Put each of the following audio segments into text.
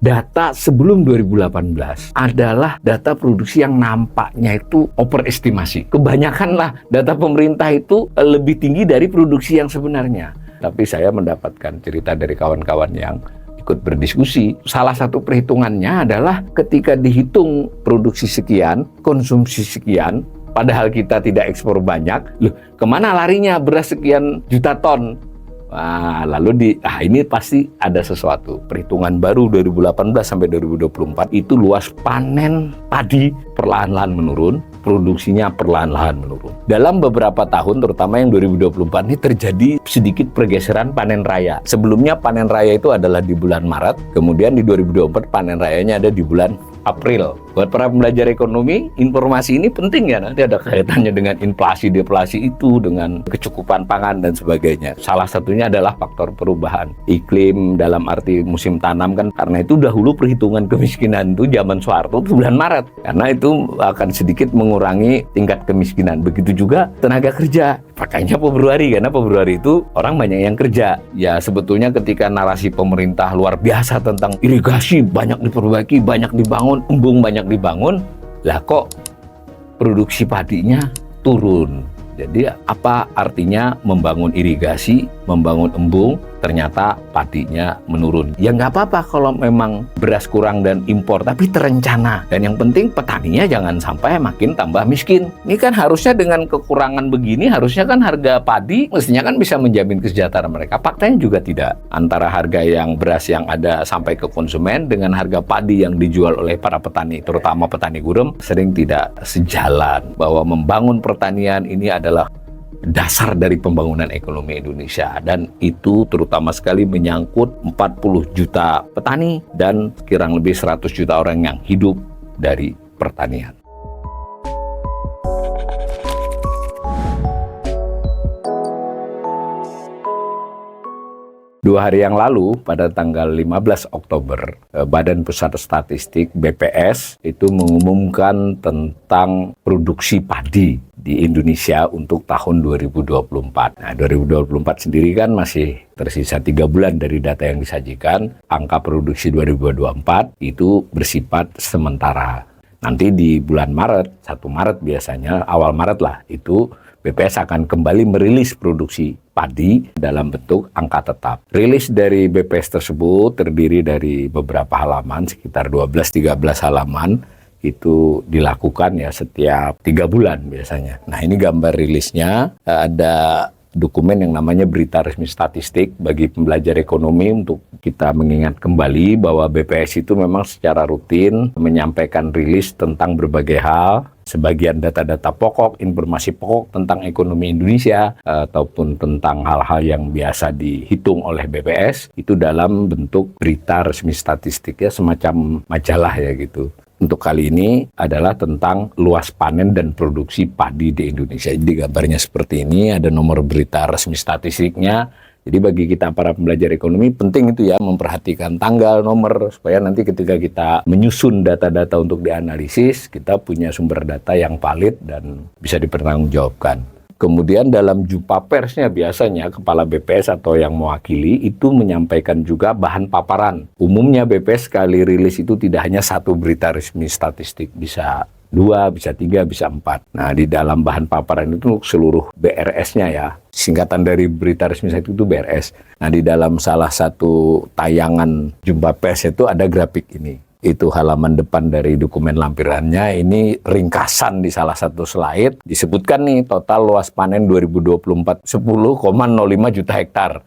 data sebelum 2018 adalah data produksi yang nampaknya itu overestimasi. Kebanyakan lah data pemerintah itu lebih tinggi dari produksi yang sebenarnya. Tapi saya mendapatkan cerita dari kawan-kawan yang ikut berdiskusi. Salah satu perhitungannya adalah ketika dihitung produksi sekian, konsumsi sekian, padahal kita tidak ekspor banyak, loh kemana larinya beras sekian juta ton? Nah, lalu ini pasti ada sesuatu. Perhitungan baru 2018 sampai 2024 itu luas panen padi perlahan-lahan menurun, produksinya perlahan-lahan menurun. Dalam beberapa tahun, terutama yang 2024 ini terjadi sedikit pergeseran panen raya. Sebelumnya panen raya itu adalah di bulan Maret, kemudian di 2024 panen rayanya ada di bulan April. Buat para pembelajar ekonomi, informasi ini penting ya, nanti ada kaitannya dengan inflasi, deflasi itu, dengan kecukupan pangan dan sebagainya. Salah satunya adalah faktor perubahan iklim dalam arti musim tanam kan, karena itu dahulu perhitungan kemiskinan itu zaman Soeharto itu bulan Maret, karena itu akan sedikit mengurangi tingkat kemiskinan. Begitu juga tenaga kerja, pakainya Februari, karena Februari itu orang banyak yang kerja. Ya sebetulnya ketika narasi pemerintah luar biasa tentang irigasi banyak diperbaiki, banyak dibangun, embung banyak dibangun, lah kok produksi padinya turun. Jadi apa artinya membangun irigasi, membangun embung, ternyata padinya menurun. Ya nggak apa-apa kalau memang beras kurang dan impor, tapi terencana. Dan yang penting petaninya jangan sampai makin tambah miskin. Ini kan harusnya dengan kekurangan begini, harusnya kan harga padi mestinya kan bisa menjamin kesejahteraan mereka. Faktanya juga tidak. Antara harga yang beras yang ada sampai ke konsumen dengan harga padi yang dijual oleh para petani, terutama petani gurem, sering tidak sejalan. Bahwa membangun pertanian ini adalah dasar dari pembangunan ekonomi Indonesia, dan itu terutama sekali menyangkut 40 juta petani dan kurang lebih 100 juta orang yang hidup dari pertanian. Dua hari yang lalu, pada tanggal 15 Oktober, Badan Pusat Statistik BPS itu mengumumkan tentang produksi padi di Indonesia untuk tahun 2024. Nah, 2024 sendiri kan masih tersisa 3 bulan dari data yang disajikan. Angka produksi 2024 itu bersifat sementara. Nanti di bulan Maret, 1 Maret biasanya, awal Maret lah, itu BPS akan kembali merilis produksi padi dalam bentuk angka tetap. Rilis dari BPS tersebut terdiri dari beberapa halaman, sekitar 12-13 halaman, itu dilakukan ya setiap 3 bulan biasanya. Nah, ini gambar rilisnya, ada dokumen yang namanya Berita Resmi Statistik bagi pembelajar ekonomi untuk kita mengingat kembali bahwa BPS itu memang secara rutin menyampaikan rilis tentang berbagai hal, sebagian data-data pokok, informasi pokok tentang ekonomi Indonesia, ataupun tentang hal-hal yang biasa dihitung oleh BPS, itu dalam bentuk berita resmi statistik ya, semacam majalah ya gitu. Untuk kali ini adalah tentang luas panen dan produksi padi di Indonesia. Jadi gambarnya seperti ini, ada nomor berita resmi statistiknya. Jadi bagi kita para pembelajar ekonomi penting itu ya, memperhatikan tanggal, nomor, supaya nanti ketika kita menyusun data-data untuk dianalisis, kita punya sumber data yang valid dan bisa dipertanggungjawabkan. Kemudian dalam jumpa persnya biasanya Kepala BPS atau yang mewakili itu menyampaikan juga bahan paparan. Umumnya BPS sekali rilis itu tidak hanya 1 berita resmi statistik, bisa 2, bisa 3, bisa 4. Nah, di dalam bahan paparan itu seluruh BRS-nya ya, singkatan dari berita resmi itu BRS. Nah, di dalam salah satu tayangan jumpa pers itu ada grafik ini. Itu halaman depan dari dokumen lampirannya, ini ringkasan di salah satu slide, disebutkan nih total luas panen 2024 10,05 juta hektar,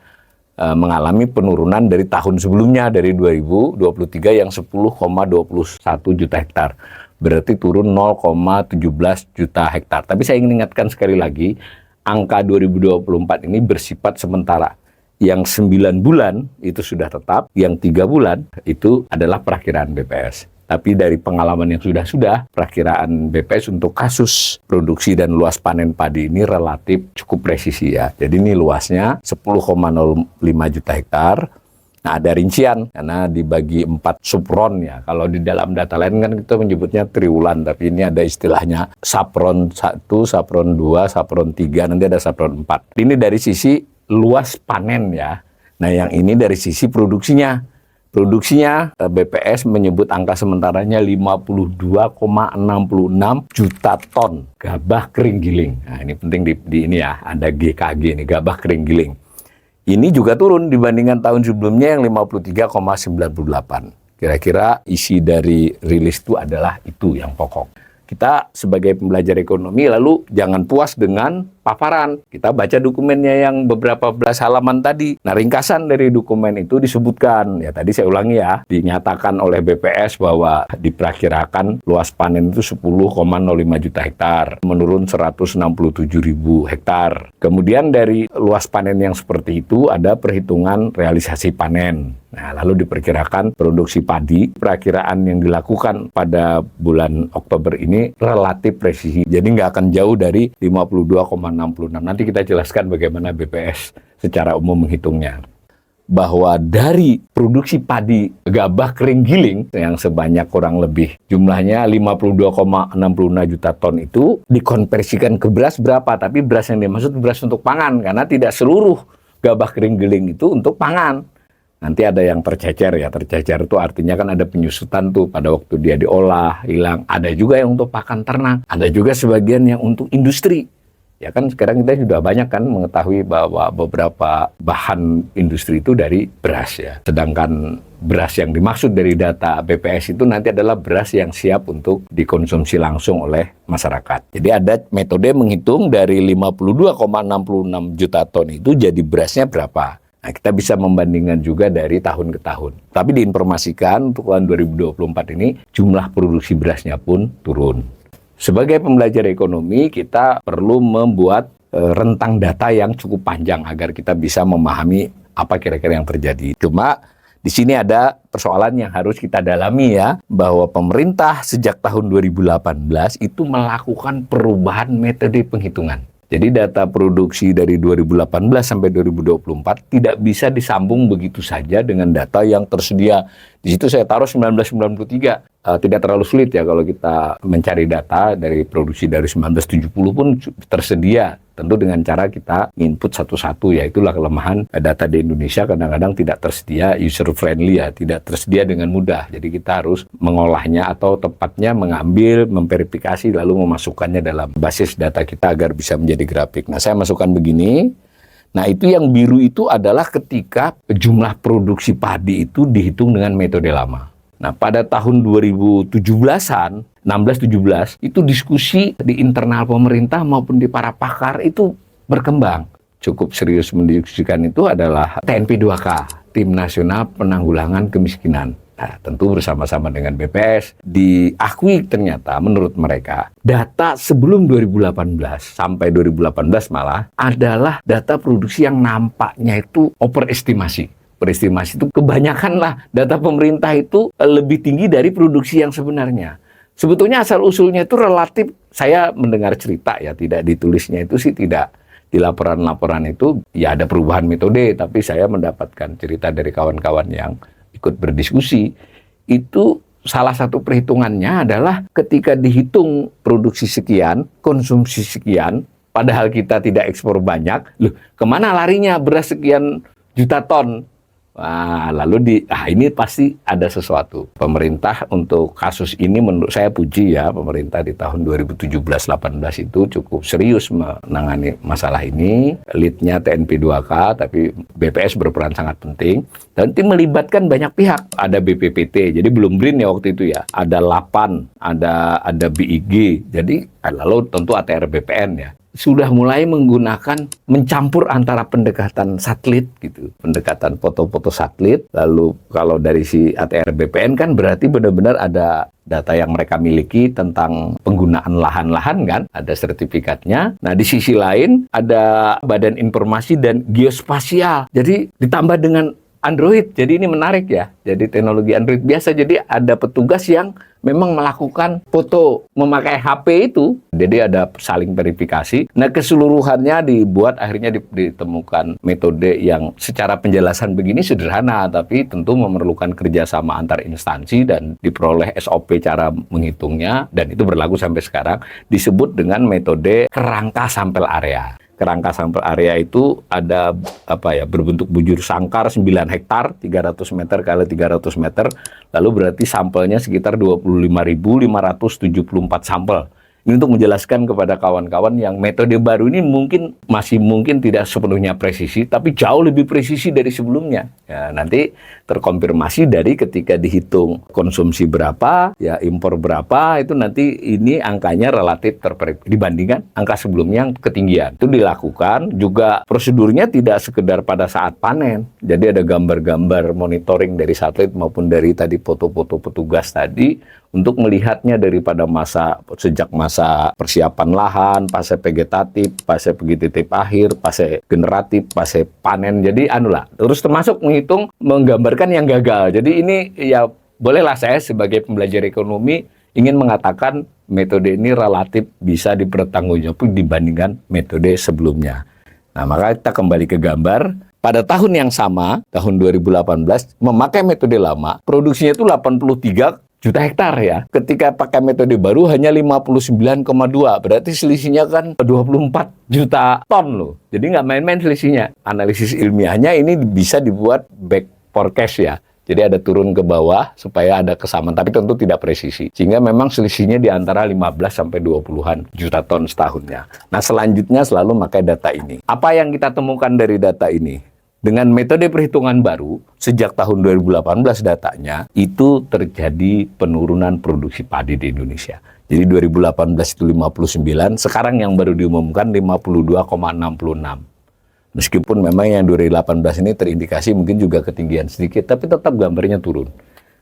mengalami penurunan dari tahun sebelumnya, dari 2023 yang 10,21 juta hektar, berarti turun 0,17 juta hektar. Tapi saya ingin ingatkan sekali lagi, angka 2024 ini bersifat sementara. Yang 9 bulan itu sudah tetap, yang 3 bulan itu adalah perakiraan BPS. Tapi dari pengalaman yang sudah, perakiraan BPS untuk kasus produksi dan luas panen padi ini relatif cukup presisi ya. Jadi ini luasnya 10,05 juta hektar. Nah, ada rincian, karena dibagi 4 subron ya. Kalau di dalam data lain kan kita menyebutnya triwulan, tapi ini ada istilahnya sapron 1, sapron 2, sapron 3, nanti ada sapron 4. Ini dari sisi luas panen ya. Nah, yang ini dari sisi produksinya. Produksinya BPS menyebut angka sementaranya 52,66 juta ton gabah kering giling. Nah, ini penting di ini ya, ada GKG ini, gabah kering giling. Ini juga turun dibandingkan tahun sebelumnya yang 53,98. Kira-kira isi dari rilis itu adalah itu yang pokok. Kita sebagai pembelajar ekonomi lalu jangan puas dengan paparan. Kita baca dokumennya yang beberapa belas halaman tadi. Nah, ringkasan dari dokumen itu disebutkan, ya tadi saya ulangi ya, dinyatakan oleh BPS bahwa diperkirakan luas panen itu 10,05 juta hektar, menurun 167.000 hektar. Kemudian dari luas panen yang seperti itu ada perhitungan realisasi panen. Nah, lalu diperkirakan produksi padi, perakiraan yang dilakukan pada bulan Oktober ini relatif presisi. Jadi nggak akan jauh dari 52,66. Nanti kita jelaskan bagaimana BPS secara umum menghitungnya. Bahwa dari produksi padi gabah kering giling yang sebanyak kurang lebih jumlahnya 52,66 juta ton itu dikonversikan ke beras berapa? Tapi beras yang dimaksud beras untuk pangan, karena tidak seluruh gabah kering giling itu untuk pangan. Nanti ada yang tercecer ya, tercecer itu artinya kan ada penyusutan tuh pada waktu dia diolah, hilang. Ada juga yang untuk pakan ternak, ada juga sebagian yang untuk industri. Ya kan sekarang kita sudah banyak kan mengetahui bahwa beberapa bahan industri itu dari beras ya. Sedangkan beras yang dimaksud dari data BPS itu nanti adalah beras yang siap untuk dikonsumsi langsung oleh masyarakat. Jadi ada metode menghitung dari 52,66 juta ton itu jadi berasnya berapa. Nah, kita bisa membandingkan juga dari tahun ke tahun. Tapi diinformasikan untuk tahun 2024 ini jumlah produksi berasnya pun turun. Sebagai pembelajar ekonomi, kita perlu membuat rentang data yang cukup panjang agar kita bisa memahami apa kira-kira yang terjadi. Cuma di sini ada persoalan yang harus kita dalami ya, bahwa pemerintah sejak tahun 2018 itu melakukan perubahan metode penghitungan. Jadi data produksi dari 2018 sampai 2024 tidak bisa disambung begitu saja dengan data yang tersedia. Di situ saya taruh 1993. Tidak terlalu sulit ya kalau kita mencari data dari produksi dari 1970 pun tersedia. Tentu dengan cara kita input satu-satu, ya itulah kelemahan data di Indonesia, kadang-kadang tidak tersedia user friendly ya, tidak tersedia dengan mudah. Jadi kita harus mengolahnya atau tepatnya mengambil, memverifikasi lalu memasukkannya dalam basis data kita agar bisa menjadi grafik. Nah, saya masukkan begini. Nah, itu yang biru itu adalah ketika jumlah produksi padi itu dihitung dengan metode lama. Nah, pada tahun 2017-an, 16-17, itu diskusi di internal pemerintah maupun di para pakar itu berkembang. Cukup serius mendiskusikan itu adalah TNP2K, Tim Nasional Penanggulangan Kemiskinan. Nah, tentu bersama-sama dengan BPS, diakui ternyata menurut mereka, data sebelum 2018 sampai 2018 malah adalah data produksi yang nampaknya itu overestimasi. Perestimasi itu kebanyakan lah data pemerintah itu lebih tinggi dari produksi yang sebenarnya. Sebetulnya asal-usulnya itu relatif, saya mendengar cerita ya, tidak ditulisnya itu sih tidak. Di laporan-laporan itu ya ada perubahan metode, tapi saya mendapatkan cerita dari kawan-kawan yang ikut berdiskusi. Itu salah satu perhitungannya adalah ketika dihitung produksi sekian, konsumsi sekian, padahal kita tidak ekspor banyak, loh kemana larinya beras sekian juta ton? Nah, lalu ini pasti ada sesuatu. Pemerintah untuk kasus ini menurut saya puji ya, pemerintah di tahun 2017-18 itu cukup serius menangani masalah ini. Lead-nya TNP2K, tapi BPS berperan sangat penting. Dan itu melibatkan banyak pihak. Ada BPPT, jadi belum BRIN ya waktu itu ya. Ada LAPAN, ada BIG, jadi lalu tentu ATR BPN ya. Sudah mulai menggunakan mencampur antara pendekatan satelit gitu, pendekatan foto-foto satelit. Lalu kalau dari si ATR BPN kan berarti benar-benar ada data yang mereka miliki tentang penggunaan lahan-lahan kan, ada sertifikatnya. Nah, di sisi lain ada Badan Informasi dan Geospasial. Jadi ditambah dengan Android, jadi ini menarik ya. Jadi teknologi Android biasa, jadi ada petugas yang memang melakukan foto memakai HP itu. Jadi ada saling verifikasi. Nah, keseluruhannya dibuat akhirnya ditemukan metode yang secara penjelasan begini sederhana, tapi tentu memerlukan kerjasama antar instansi dan diperoleh SOP cara menghitungnya, dan itu berlaku sampai sekarang, disebut dengan metode kerangka sampel area. Kerangka sampel area itu ada berbentuk bujur sangkar 9 hektar, 300 meter kali 300 meter, lalu berarti sampelnya sekitar 25.574 sampel. Ini untuk menjelaskan kepada kawan-kawan yang metode baru ini masih mungkin tidak sepenuhnya presisi, tapi jauh lebih presisi dari sebelumnya. Ya, nanti terkonfirmasi dari ketika dihitung konsumsi berapa, ya impor berapa, itu nanti ini angkanya relatif dibandingkan angka sebelumnya yang ketinggian. Itu dilakukan, juga prosedurnya tidak sekedar pada saat panen. Jadi ada gambar-gambar monitoring dari satelit maupun dari tadi foto-foto petugas tadi, untuk melihatnya daripada sejak masa persiapan lahan, fase vegetatif, fase vegetatif akhir, fase generatif, fase panen. Jadi terus termasuk menggambarkan yang gagal. Jadi ini ya bolehlah saya sebagai pembelajar ekonomi ingin mengatakan metode ini relatif bisa dipertanggungjawabkan dibandingkan metode sebelumnya. Nah, maka kita kembali ke gambar. Pada tahun yang sama, tahun 2018, memakai metode lama, produksinya itu 83 juta hektar ya. Ketika pakai metode baru hanya 59,2. Berarti selisihnya kan 24 juta ton loh. Jadi nggak main-main selisihnya. Analisis ilmiahnya ini bisa dibuat back forecast ya. Jadi ada turun ke bawah supaya ada kesamaan, tapi tentu tidak presisi. Sehingga memang selisihnya di antara 15 sampai 20-an juta ton setahunnya. Nah, selanjutnya selalu pakai data ini. Apa yang kita temukan dari data ini? Dengan metode perhitungan baru, sejak tahun 2018 datanya, itu terjadi penurunan produksi padi di Indonesia. Jadi 2018 itu 59, sekarang yang baru diumumkan 52,66. Meskipun memang yang 2018 ini terindikasi mungkin juga ketinggian sedikit, tapi tetap gambarnya turun.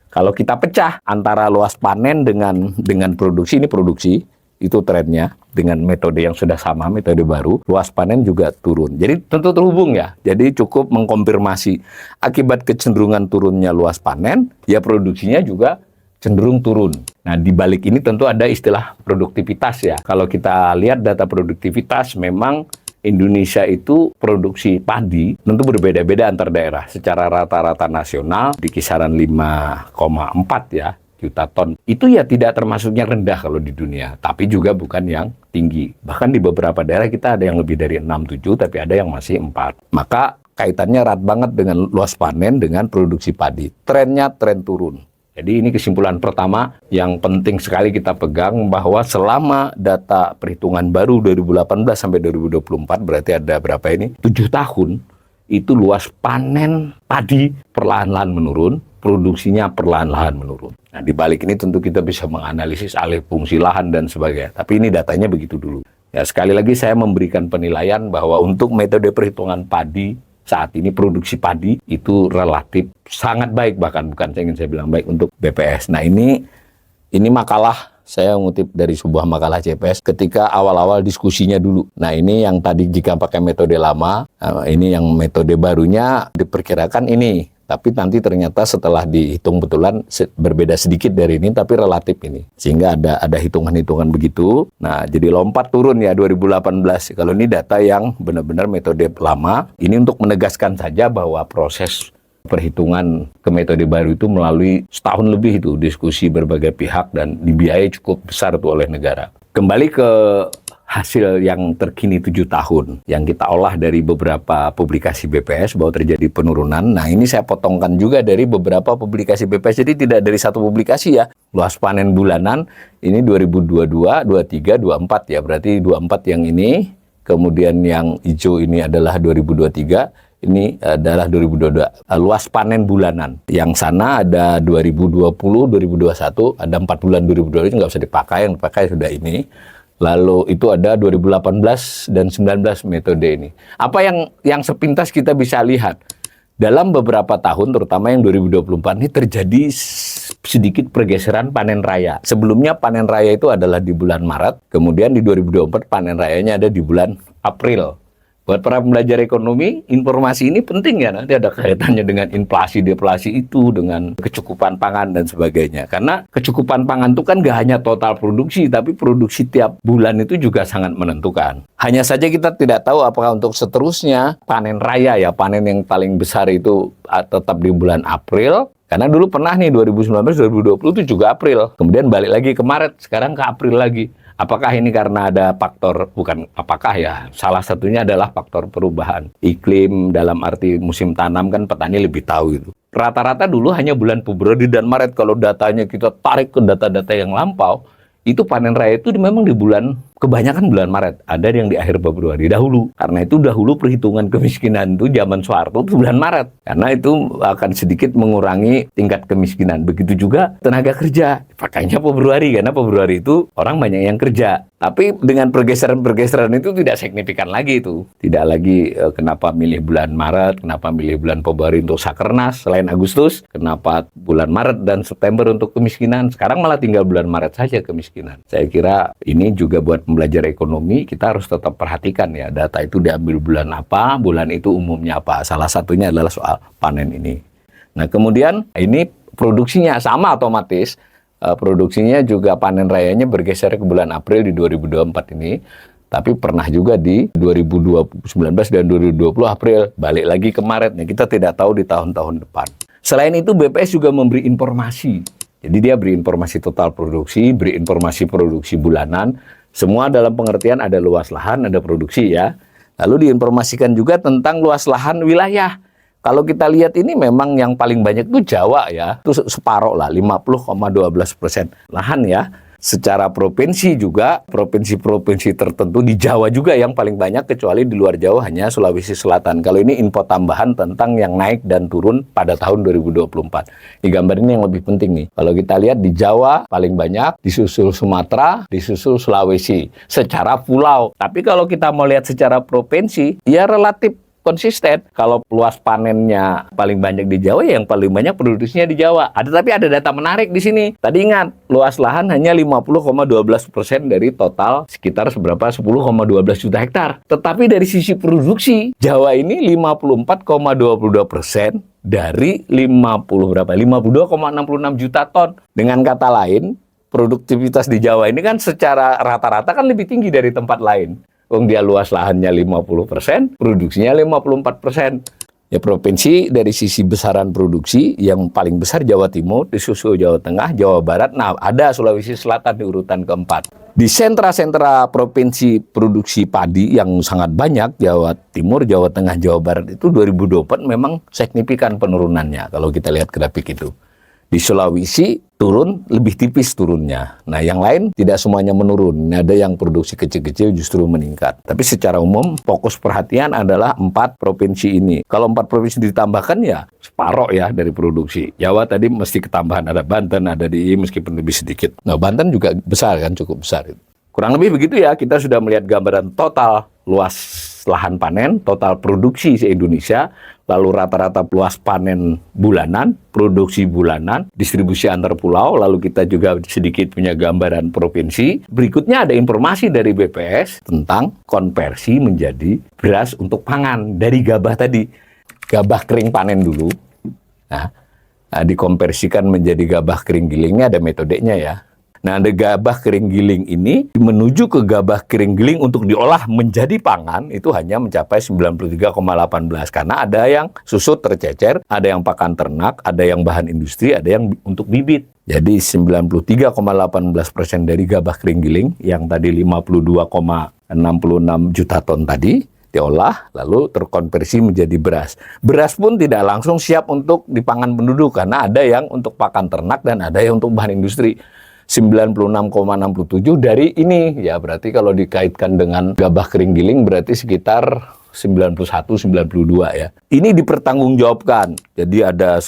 Kalau kita pecah antara luas panen dengan produksi, ini produksi, itu trennya dengan metode yang sudah sama, metode baru, luas panen juga turun. Jadi tentu terhubung ya. Jadi cukup mengkonfirmasi akibat kecenderungan turunnya luas panen, ya produksinya juga cenderung turun. Nah, di balik ini tentu ada istilah produktivitas ya. Kalau kita lihat data produktivitas, memang Indonesia itu produksi padi tentu berbeda-beda antar daerah. Secara rata-rata nasional di kisaran 5,4 ya juta ton. Itu ya tidak termasuknya rendah kalau di dunia, tapi juga bukan yang tinggi. Bahkan di beberapa daerah kita ada yang lebih dari 6-7, tapi ada yang masih 4. Maka kaitannya erat banget dengan luas panen dengan produksi padi. Trennya tren turun. Jadi ini kesimpulan pertama yang penting sekali kita pegang, bahwa selama data perhitungan baru 2018 sampai 2024, berarti ada berapa ini? 7 tahun, itu luas panen padi perlahan-lahan menurun, produksinya perlahan-lahan menurun. Nah, di balik ini tentu kita bisa menganalisis alih fungsi lahan dan sebagainya. Tapi ini datanya begitu dulu. Ya, sekali lagi saya memberikan penilaian bahwa untuk metode perhitungan padi saat ini, produksi padi itu relatif sangat baik, bahkan bukan saya bilang baik untuk BPS. Nah, ini makalah saya ngutip dari sebuah makalah CPS ketika awal-awal diskusinya dulu. Nah, ini yang tadi jika pakai metode lama, ini yang metode barunya diperkirakan ini. Tapi nanti ternyata setelah dihitung betulan berbeda sedikit dari ini, tapi relatif ini. Sehingga ada hitungan-hitungan begitu. Nah, jadi lompat turun ya 2018. Kalau ini data yang benar-benar metode lama, ini untuk menegaskan saja bahwa proses perhitungan ke metode baru itu melalui setahun lebih itu diskusi berbagai pihak dan dibiayai cukup besar tuh oleh negara. Kembali ke hasil yang terkini 7 tahun yang kita olah dari beberapa publikasi BPS bahwa terjadi penurunan. Nah, ini saya potongkan juga dari beberapa publikasi BPS, jadi tidak dari satu publikasi ya. Luas panen bulanan ini 2022, 23, 24 ya, berarti 24 yang ini, kemudian yang hijau ini adalah 2023, ini adalah 2022. Luas panen bulanan. Yang sana ada 2020, 2021, ada 4 bulan 2022 itu nggak usah dipakai, yang dipakai sudah ini. Lalu itu ada 2018 dan 19 metode ini. Apa yang sepintas kita bisa lihat? Dalam beberapa tahun, terutama yang 2024 ini terjadi sedikit pergeseran panen raya. Sebelumnya panen raya itu adalah di bulan Maret, kemudian di 2024 panen rayanya ada di bulan April. Buat para pembelajar ekonomi, informasi ini penting ya, nanti ada kaitannya dengan inflasi, deflasi itu, dengan kecukupan pangan dan sebagainya. Karena kecukupan pangan itu kan gak hanya total produksi, tapi produksi tiap bulan itu juga sangat menentukan. Hanya saja kita tidak tahu apakah untuk seterusnya panen raya ya, panen yang paling besar itu tetap di bulan April. Karena dulu pernah nih 2019-2020 itu juga April. Kemudian balik lagi ke Maret, sekarang ke April lagi. Apakah ini karena ada faktor, bukan apakah ya, salah satunya adalah faktor perubahan iklim dalam arti musim tanam kan petani lebih tahu itu. Rata-rata dulu hanya bulan Februari dan Maret, kalau datanya kita tarik ke data-data yang lampau, itu panen raya itu memang di bulan, kebanyakan bulan Maret, ada yang di akhir Februari dahulu. Karena itu dahulu perhitungan kemiskinan itu zaman Soeharto itu bulan Maret. Karena itu akan sedikit mengurangi tingkat kemiskinan. Begitu juga tenaga kerja. Pakainya Februari, karena Februari itu orang banyak yang kerja. Tapi dengan pergeseran-pergeseran itu tidak signifikan lagi itu. Tidak lagi kenapa milih bulan Maret, kenapa milih bulan Februari untuk Sakernas selain Agustus, kenapa bulan Maret dan September untuk kemiskinan. Sekarang malah tinggal bulan Maret saja kemiskinan. Saya kira ini juga buat belajar ekonomi, kita harus tetap perhatikan ya, data itu diambil bulan apa, bulan itu umumnya apa. Salah satunya adalah soal panen ini. Nah, kemudian ini produksinya sama otomatis. Produksinya juga panen rayanya bergeser ke bulan April di 2024 ini. Tapi pernah juga di 2019 dan 2020 April, balik lagi ke Maret. Nah, kita tidak tahu di tahun-tahun depan. Selain itu, BPS juga memberi informasi. Jadi dia beri informasi total produksi, beri informasi produksi bulanan. Semua dalam pengertian ada luas lahan, ada produksi ya. Lalu diinformasikan juga tentang luas lahan wilayah. Kalau kita lihat ini memang yang paling banyak itu Jawa ya. Itu separuh lah, 50,12% lahan ya. Secara provinsi juga, provinsi-provinsi tertentu di Jawa juga yang paling banyak, kecuali di luar Jawa hanya Sulawesi Selatan. Kalau ini info tambahan tentang yang naik dan turun pada tahun 2024. Di gambar ini yang lebih penting nih. Kalau kita lihat di Jawa paling banyak, disusul Sumatera, disusul Sulawesi. Secara pulau. Tapi kalau kita mau lihat secara provinsi, ya relatif konsisten. Kalau luas panennya paling banyak di Jawa, yang paling banyak produksinya di Jawa. Tapi ada data menarik di sini. Tadi ingat, luas lahan hanya 50,12% dari total sekitar 10,12 juta hektar. Tetapi dari sisi produksi, Jawa ini 54,22% dari 52,66 juta ton. Dengan kata lain, produktivitas di Jawa ini kan secara rata-rata kan lebih tinggi dari tempat lain. Dia luas lahannya 50%, produksinya 54%. Ya, provinsi dari sisi besaran produksi yang paling besar Jawa Timur, disusul Jawa Tengah, Jawa Barat. Nah, ada Sulawesi Selatan di urutan keempat. Di sentra-sentra provinsi produksi padi yang sangat banyak, Jawa Timur, Jawa Tengah, Jawa Barat itu 2024 memang signifikan penurunannya kalau kita lihat grafik itu. Di Sulawesi turun, lebih tipis turunnya. Nah, yang lain tidak semuanya menurun. Ada yang produksi kecil-kecil justru meningkat. Tapi secara umum, fokus perhatian adalah 4 provinsi ini. Kalau 4 provinsi ditambahkan ya separoh ya dari produksi. Jawa tadi mesti ketambahan, ada Banten, ada DIY meskipun lebih sedikit. Nah, Banten juga besar kan, cukup besar. Kurang lebih begitu ya, kita sudah melihat gambaran total luas lahan panen, total produksi se-Indonesia, lalu rata-rata luas panen bulanan, produksi bulanan, distribusi antar pulau, lalu kita juga sedikit punya gambaran provinsi. Berikutnya ada informasi dari BPS tentang konversi menjadi beras untuk pangan dari gabah tadi. Gabah kering panen dulu, nah, dikonversikan menjadi gabah kering gilingnya, ada metodenya ya. Nah, ada gabah kering giling ini menuju ke gabah kering giling untuk diolah menjadi pangan itu hanya mencapai 93,18 karena ada yang susut tercecer, ada yang pakan ternak, ada yang bahan industri, ada yang untuk bibit. Jadi 93,18% dari gabah kering giling yang tadi 52,66 juta ton tadi diolah lalu terkonversi menjadi beras. Beras pun tidak langsung siap untuk dipangan penduduk karena ada yang untuk pakan ternak dan ada yang untuk bahan industri. 96,67 dari ini ya, berarti kalau dikaitkan dengan gabah kering giling berarti sekitar 91-92 ya. Ini dipertanggungjawabkan. Jadi ada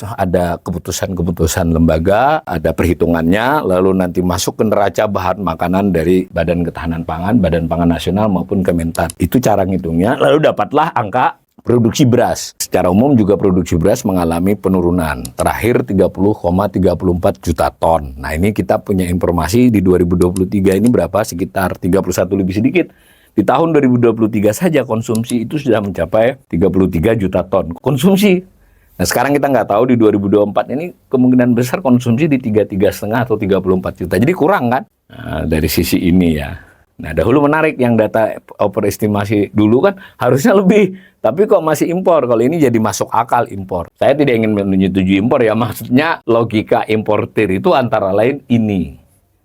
keputusan-keputusan lembaga, ada perhitungannya, lalu nanti masuk ke neraca bahan makanan dari Badan Ketahanan Pangan, Badan Pangan Nasional maupun Kementan. Itu cara ngitungnya, lalu dapatlah angka produksi beras. Secara umum juga produksi beras mengalami penurunan. Terakhir 30,34 juta ton. Nah, ini kita punya informasi di 2023 ini berapa? Sekitar 31 lebih sedikit. Di tahun 2023 saja konsumsi itu sudah mencapai 33 juta ton konsumsi. Nah, sekarang kita nggak tahu di 2024 ini kemungkinan besar konsumsi di 33,5 atau 34 juta. Jadi kurang kan? Nah, dari sisi ini ya. Nah, dahulu menarik yang data overestimasi dulu kan harusnya lebih, tapi kok masih impor. Kalau ini jadi masuk akal impor. Saya tidak ingin menyetujui impor ya, maksudnya logika importir itu antara lain ini.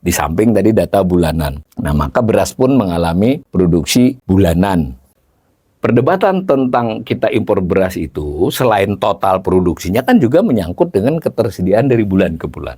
Di samping tadi data bulanan. Nah, maka beras pun mengalami produksi bulanan. Perdebatan tentang kita impor beras itu selain total produksinya kan juga menyangkut dengan ketersediaan dari bulan ke bulan.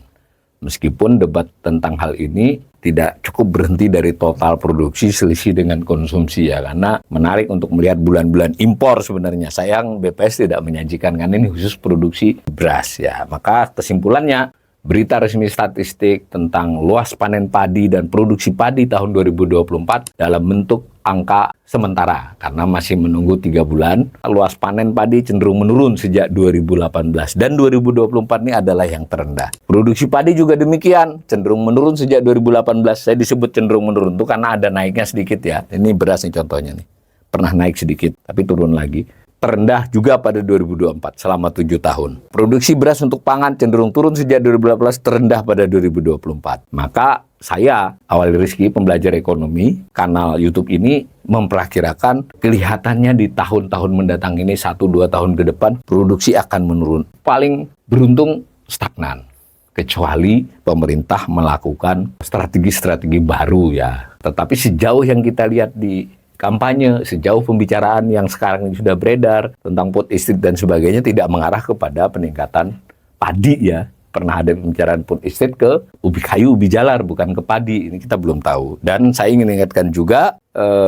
Meskipun debat tentang hal ini tidak cukup berhenti dari total produksi selisih dengan konsumsi ya, karena menarik untuk melihat bulan-bulan impor sebenarnya. Sayang BPS tidak menyajikan, karena ini khusus produksi beras ya. Maka kesimpulannya, berita resmi statistik tentang luas panen padi dan produksi padi tahun 2024 dalam bentuk angka sementara, karena masih menunggu 3 bulan. Luas panen padi cenderung menurun sejak 2018 dan 2024 ini adalah yang terendah. Produksi padi juga demikian, cenderung menurun sejak 2018. Saya disebut cenderung menurun itu karena ada naiknya sedikit ya. Ini beras nih contohnya nih. Pernah naik sedikit tapi turun lagi. Terendah juga pada 2024 selama 7 tahun. Produksi beras untuk pangan cenderung turun sejak 2018, terendah pada 2024. Maka saya, Awali Rizky, pembelajar ekonomi, kanal YouTube ini memperkirakan kelihatannya di tahun-tahun mendatang ini 1-2 tahun ke depan produksi akan menurun. Paling beruntung stagnan. Kecuali pemerintah melakukan strategi-strategi baru ya. Tetapi sejauh yang kita lihat di kampanye, sejauh pembicaraan yang sekarang ini sudah beredar tentang food estate dan sebagainya tidak mengarah kepada peningkatan padi ya. Pernah ada pembicaraan food estate ke ubi kayu, ubi jalar, bukan ke padi. Ini kita belum tahu. Dan saya ingin ingatkan juga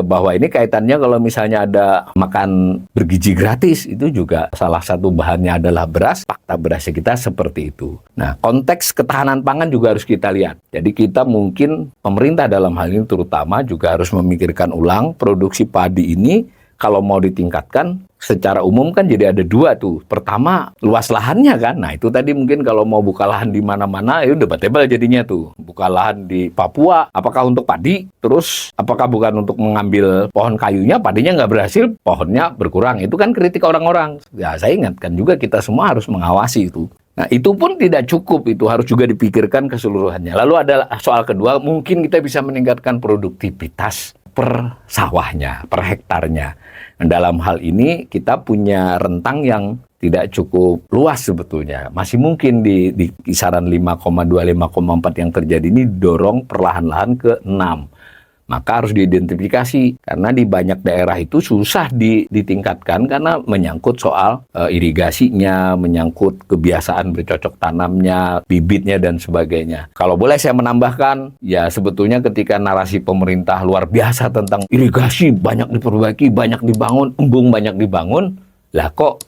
bahwa ini kaitannya kalau misalnya ada makan bergizi gratis, itu juga salah satu bahannya adalah beras. Fakta berasnya kita seperti itu. Nah, konteks ketahanan pangan juga harus kita lihat. Jadi kita mungkin, pemerintah dalam hal ini terutama juga harus memikirkan ulang produksi padi ini. Kalau mau ditingkatkan, secara umum kan jadi ada 2 tuh. Pertama, luas lahannya kan. Nah, itu tadi mungkin kalau mau buka lahan di mana-mana, itu debatable jadinya tuh. Buka lahan di Papua, apakah untuk padi? Terus, apakah bukan untuk mengambil pohon kayunya, padinya nggak berhasil, pohonnya berkurang. Itu kan kritik orang-orang. Ya, saya ingatkan juga kita semua harus mengawasi itu. Nah, itu pun tidak cukup, itu harus juga dipikirkan keseluruhannya. Lalu ada soal kedua, mungkin kita bisa meningkatkan produktivitas per sawahnya, per hektarnya. Dan dalam hal ini kita punya rentang yang tidak cukup luas sebetulnya. Masih mungkin di kisaran 5,2, 5,4 yang terjadi ini dorong perlahan-lahan ke 6. Maka harus diidentifikasi, karena di banyak daerah itu susah ditingkatkan karena menyangkut soal irigasinya, menyangkut kebiasaan bercocok tanamnya, bibitnya, dan sebagainya. Kalau boleh saya menambahkan, ya sebetulnya ketika narasi pemerintah luar biasa tentang irigasi banyak diperbaiki, banyak dibangun, embung banyak dibangun, lah kok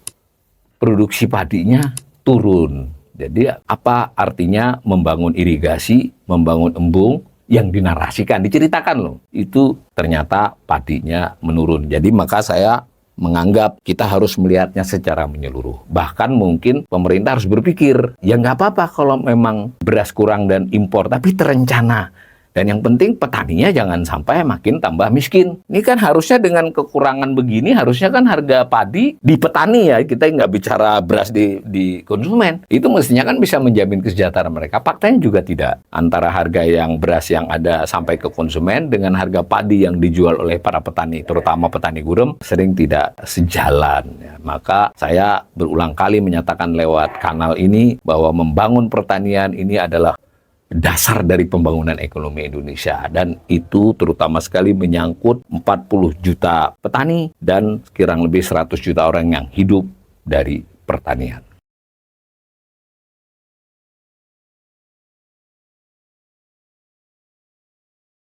produksi padinya turun. Jadi apa artinya membangun irigasi, membangun embung, yang dinarasikan, diceritakan loh, itu ternyata padinya menurun. Jadi maka saya menganggap kita harus melihatnya secara menyeluruh. Bahkan mungkin pemerintah harus berpikir, ya nggak apa-apa kalau memang beras kurang dan impor, tapi terencana. Dan yang penting petaninya jangan sampai makin tambah miskin. Ini kan harusnya dengan kekurangan begini, harusnya kan harga padi di petani ya, kita nggak bicara beras di konsumen. Itu mestinya kan bisa menjamin kesejahteraan mereka. Faktanya juga tidak. Antara harga yang beras yang ada sampai ke konsumen dengan harga padi yang dijual oleh para petani, terutama petani gurem, sering tidak sejalan. Ya. Maka saya berulang kali menyatakan lewat kanal ini bahwa membangun pertanian ini adalah dasar dari pembangunan ekonomi Indonesia, dan itu terutama sekali menyangkut 40 juta petani dan kurang lebih 100 juta orang yang hidup dari pertanian.